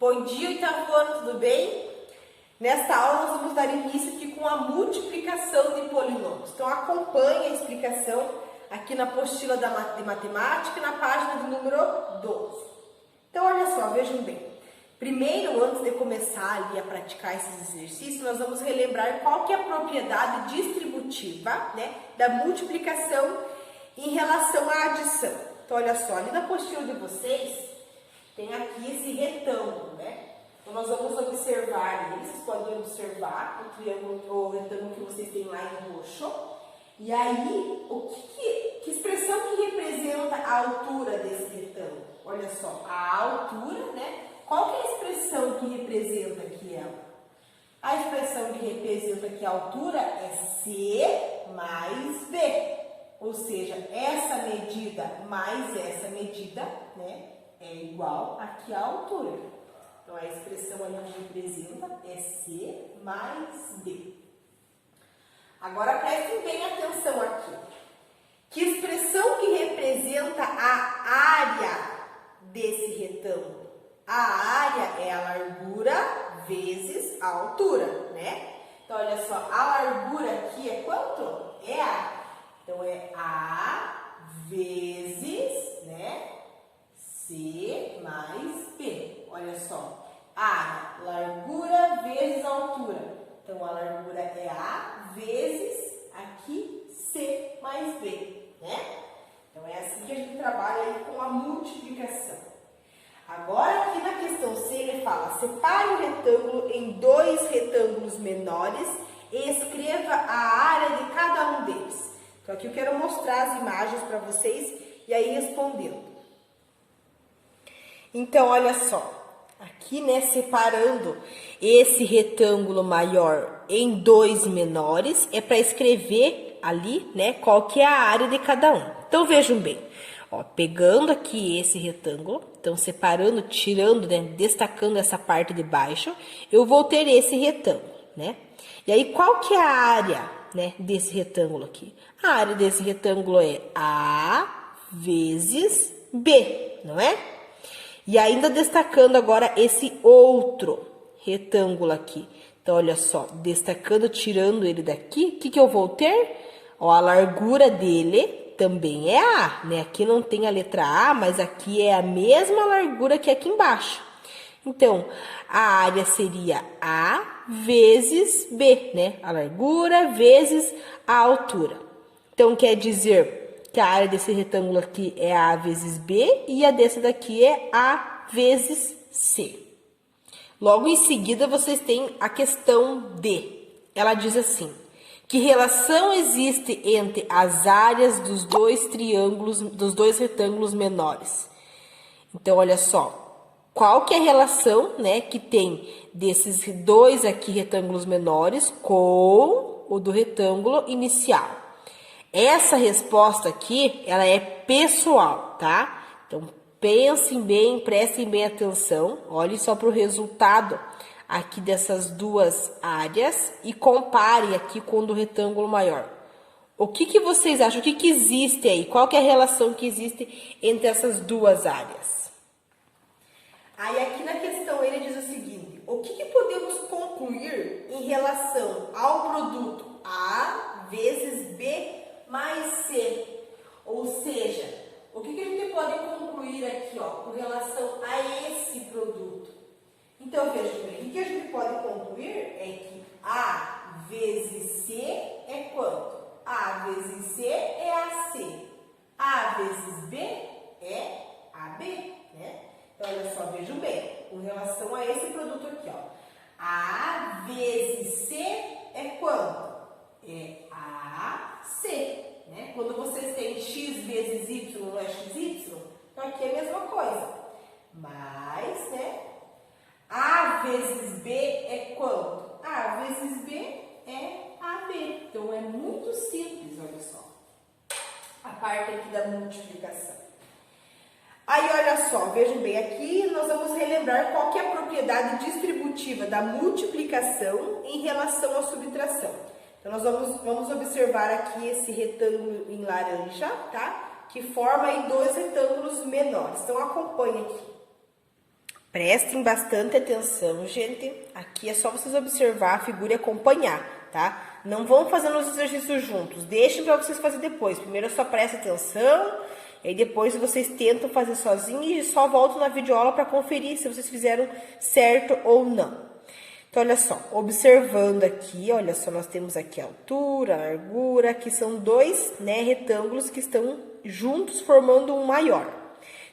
Bom dia, oitavo ano, tudo bem? Nesta aula nós vamos dar início aqui com a multiplicação de polinômios. Então acompanhe a explicação aqui na apostila de matemática, na página do número 12. Então olha só, vejam bem. Primeiro, antes de começar ali a praticar esses exercícios, nós vamos relembrar qual que é a propriedade distributiva, né, da multiplicação em relação à adição. Então olha só, ali na apostila de vocês tem aqui esse retângulo, né? Então nós vamos observar ali, vocês podem observar o triângulo ou o retângulo que vocês têm lá em roxo. E aí, que expressão que representa a altura desse retângulo? Olha só, a altura, né? Qual que é a expressão que representa aqui ela? A expressão que representa aqui a altura é C mais B. Ou seja, essa medida mais essa medida, né, é igual aqui à altura. Então, a expressão ali que representa é C mais B. Agora, prestem bem atenção aqui. Que expressão que representa a área desse retângulo? A área é a largura vezes a altura, né? Então, olha só, a largura aqui é quanto? É A. Então, é A vezes, né, C mais B. Olha só, A, largura vezes a altura. Então, a largura é A vezes aqui C mais B, né? Então, é assim que a gente trabalha aí com a multiplicação. Agora, aqui na questão C, ele fala, separe o retângulo em dois retângulos menores e escreva a área de cada um deles. Então, aqui eu quero mostrar as imagens para vocês e aí respondendo. Então, olha só, aqui, né, separando esse retângulo maior em dois menores, é para escrever ali, né, qual que é a área de cada um. Então, vejam bem, ó, pegando aqui esse retângulo, então, separando, tirando, né, destacando essa parte de baixo, eu vou ter esse retângulo, né? E aí, qual que é a área, né, desse retângulo aqui? A área desse retângulo é A vezes B, não é? E ainda destacando agora esse outro retângulo aqui. Então, olha só, destacando, tirando ele daqui, o que eu vou ter? Ó, a largura dele também é A, né? Aqui não tem a letra A, mas aqui é a mesma largura que aqui embaixo. Então, a área seria A vezes B, né? A largura vezes a altura. Então, quer dizer que a área desse retângulo aqui é A vezes B e a desse daqui é A vezes C. Logo em seguida, vocês têm a questão D. Ela diz assim, que relação existe entre as áreas dos dois triângulos, dos dois retângulos menores? Então, olha só. Qual que é a relação, né, que tem desses dois aqui retângulos menores com o do retângulo inicial? Essa resposta aqui, ela é pessoal, tá? Então, pensem bem, prestem bem atenção. Olhem só para o resultado aqui dessas duas áreas e comparem aqui com o do retângulo maior. O que vocês acham? O que existe aí? Qual que é a relação que existe entre essas duas áreas? Aí aqui na questão ele diz o seguinte, o que podemos concluir em relação ao produto A vezes B mais C? Ou seja, o que a gente pode concluir aqui, ó, com relação a esse produto? Então, veja bem, o que a gente pode concluir é que A vezes C é quanto? A vezes C é AC. A vezes B é AB, né? Então, olha só, vejam bem, com relação a esse produto aqui, ó. A vezes C é quanto? É AC, né? Quando vocês têm x vezes y, não é xy, então aqui é a mesma coisa. Mas, né? A vezes B é quanto? A vezes B é AB. Então, é muito simples, olha só. A parte aqui da multiplicação. Aí, olha só, vejam bem, aqui nós vamos relembrar qual que é a propriedade distributiva da multiplicação em relação à subtração. Então, nós vamos observar aqui esse retângulo em laranja, tá? Que forma aí dois retângulos menores. Então, acompanhe aqui. Prestem bastante atenção, gente. Aqui é só vocês observar a figura e acompanhar, tá? Não vão fazendo os exercícios juntos. Deixem para vocês fazerem depois. Primeiro só prestem atenção. E aí depois vocês tentam fazer sozinhos e só voltam na videoaula para conferir se vocês fizeram certo ou não. Então, olha só. Observando aqui, olha só, nós temos aqui a altura, a largura. Aqui são dois, né, retângulos que estão juntos formando um maior.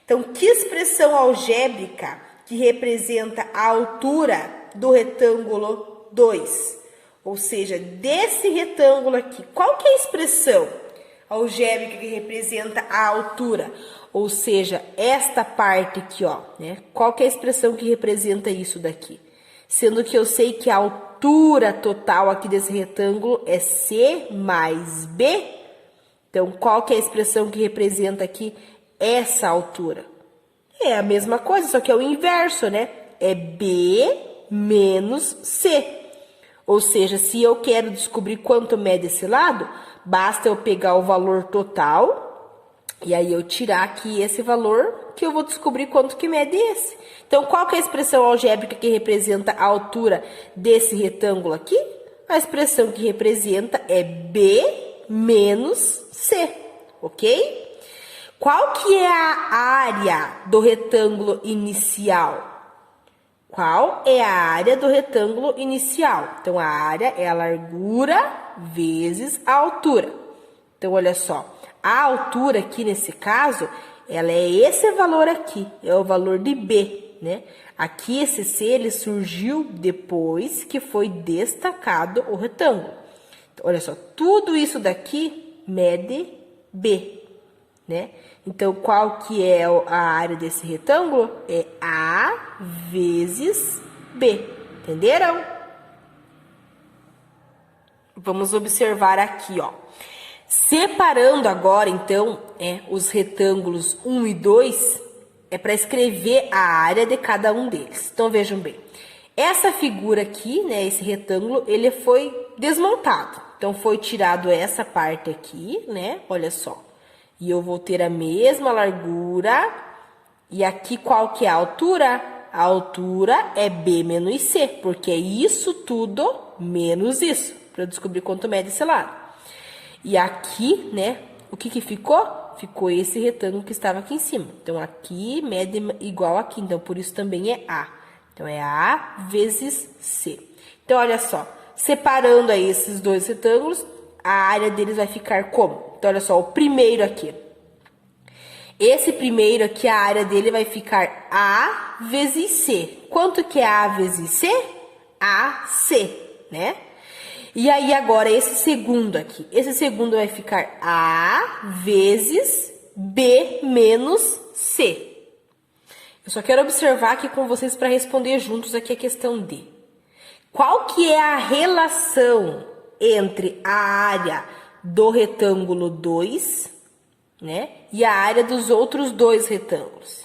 Então, que expressão algébrica que representa a altura do retângulo 2. Ou seja, desse retângulo aqui, qual que é a expressão algébrica que representa a altura? Ou seja, esta parte aqui, ó, né? Qual que é a expressão que representa isso daqui? Sendo que eu sei que a altura total aqui desse retângulo é C mais B. Então, qual que é a expressão que representa aqui essa altura? É a mesma coisa, só que é o inverso, né? É B menos C. Ou seja, se eu quero descobrir quanto mede esse lado, basta eu pegar o valor total e aí eu tirar aqui esse valor que eu vou descobrir quanto que mede esse. Então, qual que é a expressão algébrica que representa a altura desse retângulo aqui? A expressão que representa é B menos C, ok? Qual que é a área do retângulo inicial? Qual é a área do retângulo inicial? Então, a área é a largura vezes a altura. Então, olha só. A altura aqui, nesse caso, ela é esse valor aqui. É o valor de B, né? Aqui, esse C, ele surgiu depois que foi destacado o retângulo. Então, olha só. Tudo isso daqui mede B, né? Então, qual que é a área desse retângulo? É A vezes B. Entenderam? Vamos observar aqui, ó. Separando agora, então, os retângulos 1 e 2, é para escrever a área de cada um deles. Então, vejam bem. Essa figura aqui, né, esse retângulo, ele foi desmontado. Então, foi tirado essa parte aqui, né? Olha só. E eu vou ter a mesma largura. E aqui qual que é a altura? A altura é B menos C, porque é isso tudo menos isso, para eu descobrir quanto mede esse lado. E aqui, né, o que que ficou? Ficou esse retângulo que estava aqui em cima. Então, aqui mede igual aqui, então por isso também é A. Então, é A vezes C. Então, olha só, separando aí esses dois retângulos, a área deles vai ficar como? Então, olha só, o primeiro aqui. Esse primeiro aqui, a área dele vai ficar A vezes C. Quanto que é A vezes C? AC, né? E aí, agora, esse segundo aqui. Esse segundo vai ficar A vezes B menos C. Eu só quero observar aqui com vocês para responder juntos aqui a questão D. Qual que é a relação entre a área do retângulo 2, né, e a área dos outros dois retângulos?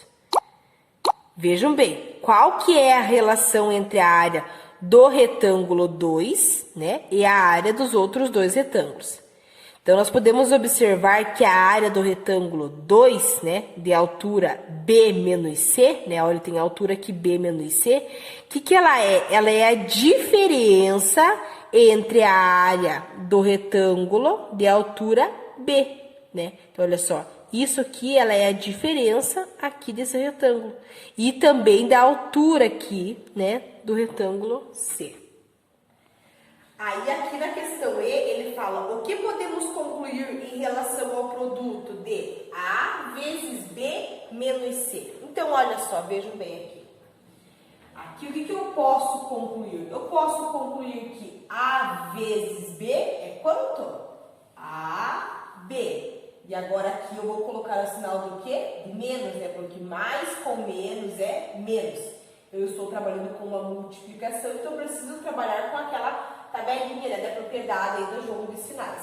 Vejam bem, qual que é a relação entre a área do retângulo 2, né, e a área dos outros dois retângulos? Então, nós podemos observar que a área do retângulo 2, né, de altura B menos C, né, olha, tem a altura aqui B menos C, o que ela é? Ela é a diferença entre a área do retângulo de altura B, né? Então, olha só, isso aqui, ela é a diferença aqui desse retângulo. E também da altura aqui, né, do retângulo C. Aí, aqui na questão E, ele fala, o que podemos concluir em relação ao produto de A vezes B menos C? Então, olha só, vejam bem aqui. Aqui, o que eu posso concluir? Eu posso concluir que A vezes B é quanto? AB. E agora, aqui, eu vou colocar o sinal do quê? De menos, né? Porque mais com menos é menos. Eu estou trabalhando com uma multiplicação, então eu preciso trabalhar com aquela tabelinha, né, da propriedade aí do jogo de sinais.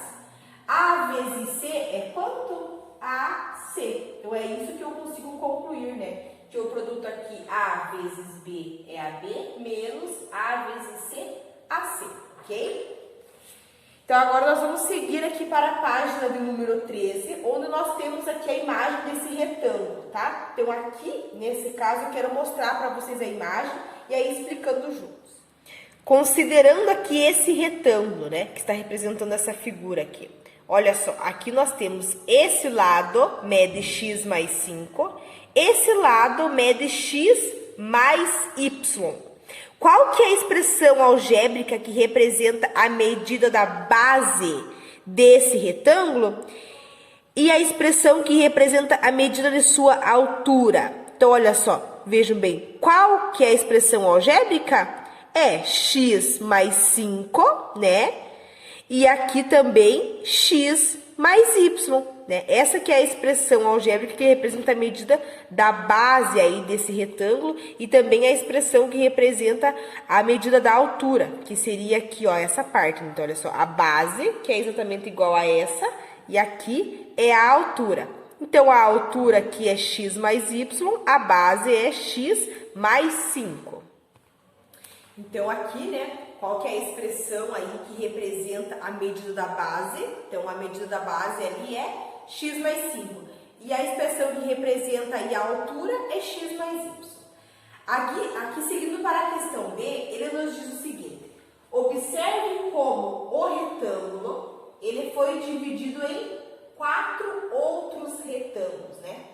A vezes C é quanto? AC. Então, é isso que eu consigo concluir, né? Que o produto aqui, A vezes B é AB, menos A vezes C, AC, ok? Então, agora nós vamos seguir aqui para a página do número 13, onde nós temos aqui a imagem desse retângulo, tá? Então aqui, nesse caso, eu quero mostrar para vocês a imagem e aí explicando juntos. Considerando aqui esse retângulo, né, que está representando essa figura aqui. Olha só, aqui nós temos esse lado mede x mais 5, esse lado mede x mais y. Qual que é a expressão algébrica que representa a medida da base desse retângulo? E a expressão que representa a medida de sua altura? Então, olha só, vejam bem, qual que é a expressão algébrica? É x mais 5, né? E aqui também x mais y, né? Essa que é a expressão algébrica que representa a medida da base aí desse retângulo e também a expressão que representa a medida da altura, que seria aqui, ó, essa parte. Então, olha só, a base, que é exatamente igual a essa, e aqui é a altura. Então, a altura aqui é x mais y, a base é x mais 5. Então, aqui, né, qual que é a expressão aí que representa a medida da base? Então, a medida da base ali é x mais 5. E a expressão que representa aí a altura é x mais y. Aqui, seguindo para a questão B, ele nos diz o seguinte. Observe como o retângulo, ele foi dividido em 4 outros retângulos, né?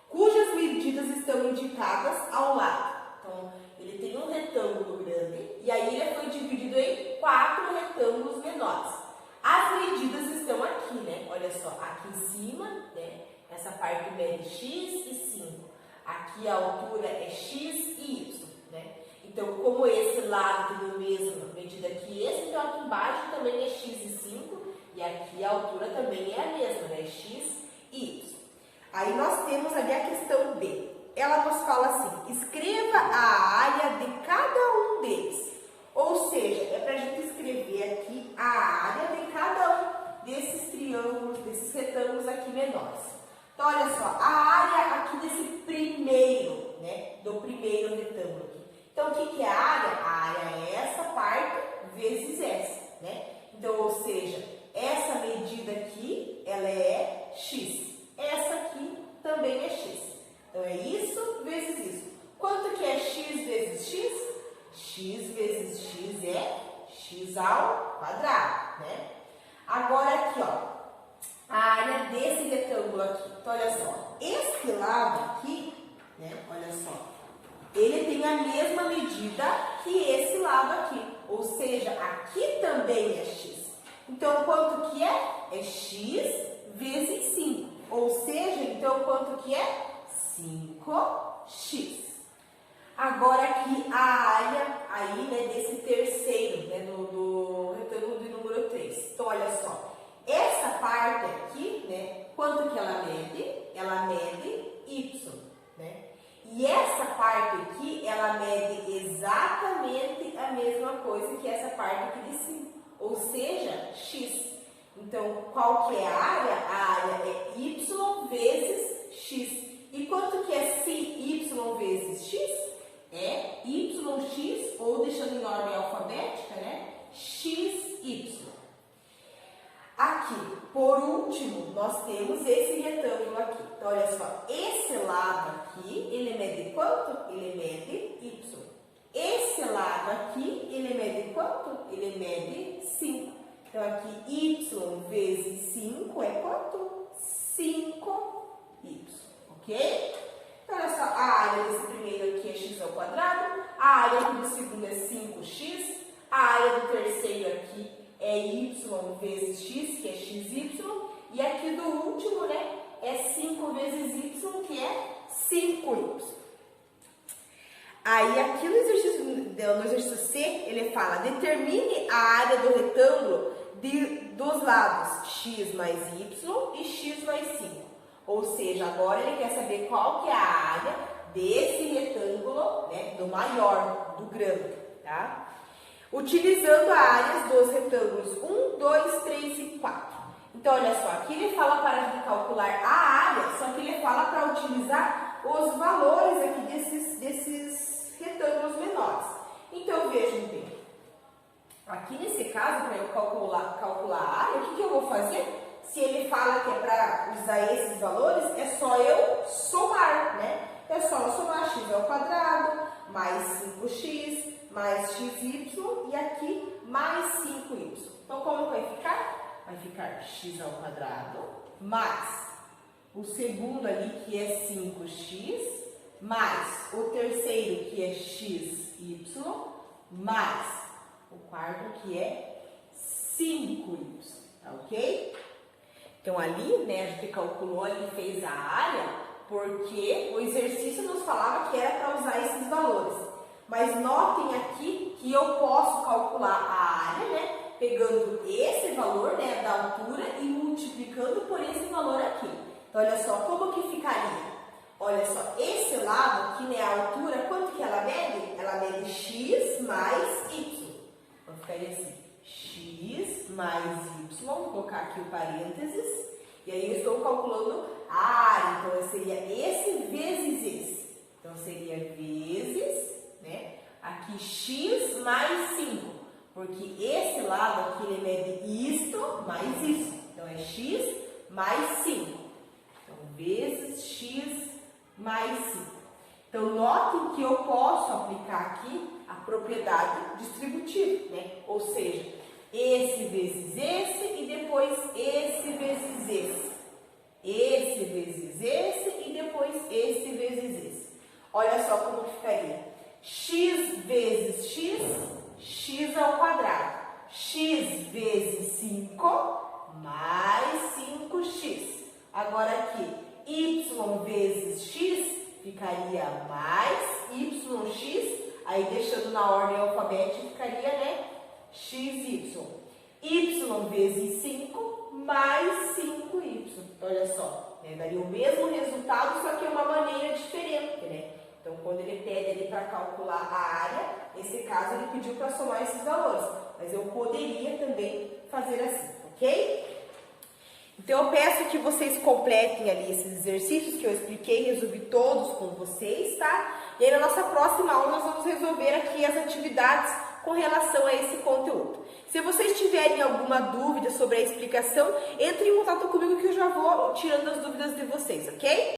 Cujas medidas estão indicadas ao lado. Então, ele tem um retângulo grande e aí ele foi dividido em 4 retângulos menores. As medidas estão aqui, né? Olha só, aqui em cima, né? Essa parte mede x e 5. Aqui a altura é x e y, né? Então, como esse lado tem a mesma medida que esse, então aqui embaixo também é x e 5 e aqui a altura também é a mesma, né? X e y. Aí nós temos ali a questão B. Ela nos fala assim, escreva a área de cada um deles. Ou seja, é para a gente escrever aqui a área de cada um desses triângulos, desses retângulos aqui menores. Então, olha só, a área aqui desse primeiro, né, do primeiro retângulo aqui. Então, o que é a área? A área é essa parte vezes essa, né? Então, ou seja, essa medida aqui, ela é x. Essa aqui também é x. Então, é isso vezes isso. Quanto que é x vezes x? X vezes x é x ao quadrado, né? Agora, aqui, ó, a área desse retângulo aqui. Então, olha só, esse lado aqui, né, olha só, ele tem a mesma medida que esse lado aqui. Ou seja, aqui também é x. Então, quanto que é? É x vezes 5. Ou seja, então, quanto que é? 5x. Agora aqui a área aí, né, desse terceiro, né, do retângulo de número 3. Então, olha só, essa parte aqui, né, quanto que ela mede? Ela mede y, né? E essa parte aqui, ela mede exatamente a mesma coisa que essa parte aqui de cima, ou seja, x. Então, qual que é a área? A área é y vezes x. E quanto que é y vezes x? É yx, ou deixando em ordem alfabética, né? xy. Aqui, por último, nós temos esse retângulo aqui. Então, olha só, esse lado aqui, ele mede quanto? Ele mede y. Esse lado aqui, ele mede quanto? Ele mede 5. Então, aqui, y vezes 5 é quanto? 5y, ok? Então, olha só, a área desse primeiro aqui é x ao quadrado, a área do segundo é 5x, a área do terceiro aqui é y vezes x, que é xy, e aqui do último, né, é 5 vezes y, que é 5y. Aí, aqui no exercício C, ele fala, determine a área do retângulo dos lados x mais y e x mais 5. Ou seja, agora ele quer saber qual que é a área desse retângulo, né, do maior, do grande, tá? Utilizando as áreas dos retângulos 1, 2, 3 e 4. Então, olha só, aqui ele fala para a gente calcular a área, só que ele fala para utilizar os valores aqui desses retângulos menores. Então, vejam bem, aqui nesse caso, para eu calcular a área, o que eu vou fazer? Se ele fala que é para usar esses valores, é só eu ao quadrado, mais 5x, mais xy, e aqui mais 5y. Então, como vai ficar? Vai ficar x ao quadrado, mais o segundo ali, que é 5x, mais o terceiro, que é xy, mais o quarto, que é 5y, tá ok? Então, ali, né, a gente calculou ali, fez a área, porque o exercício nos falava que era para usar esses valores. Mas notem aqui que eu posso calcular a área, né, pegando esse valor, né, da altura e multiplicando por esse valor aqui. Então, olha só, como que ficaria? Olha só, esse lado aqui, né, a altura, quanto que ela mede? Ela mede x mais y. Então, ficaria assim, x mais y, vou colocar aqui o parênteses, e aí eu estou calculando a área, então seria esse vezes esse. Então, seria vezes, né, aqui x mais 5, porque esse lado aqui, ele mede isto mais isso. Então, é x mais 5. Então, vezes x mais 5. Então, notem que eu posso aplicar aqui a propriedade distributiva, né? Ou seja, esse vezes esse e depois esse vezes esse. Esse vezes esse e depois esse vezes esse. Olha só como ficaria. X vezes x, x ao quadrado. X vezes 5 mais 5x. Agora aqui, y vezes x ficaria mais yx, aí deixando na ordem alfabética ficaria, né, xy. Y vezes 5 mais 5y. Olha só, né, daria o mesmo resultado, só que é uma maneira diferente, né? Então, quando ele pede ali para calcular a área, nesse caso ele pediu para somar esses valores, mas eu poderia também fazer assim, ok? Então, eu peço que vocês completem ali esses exercícios que eu expliquei, resolvi todos com vocês, tá? E aí, na nossa próxima aula, nós vamos resolver aqui as atividades com relação a esse conteúdo. Se vocês tiverem alguma dúvida sobre a explicação, entre em contato comigo que eu já vou tirando as dúvidas de vocês, ok?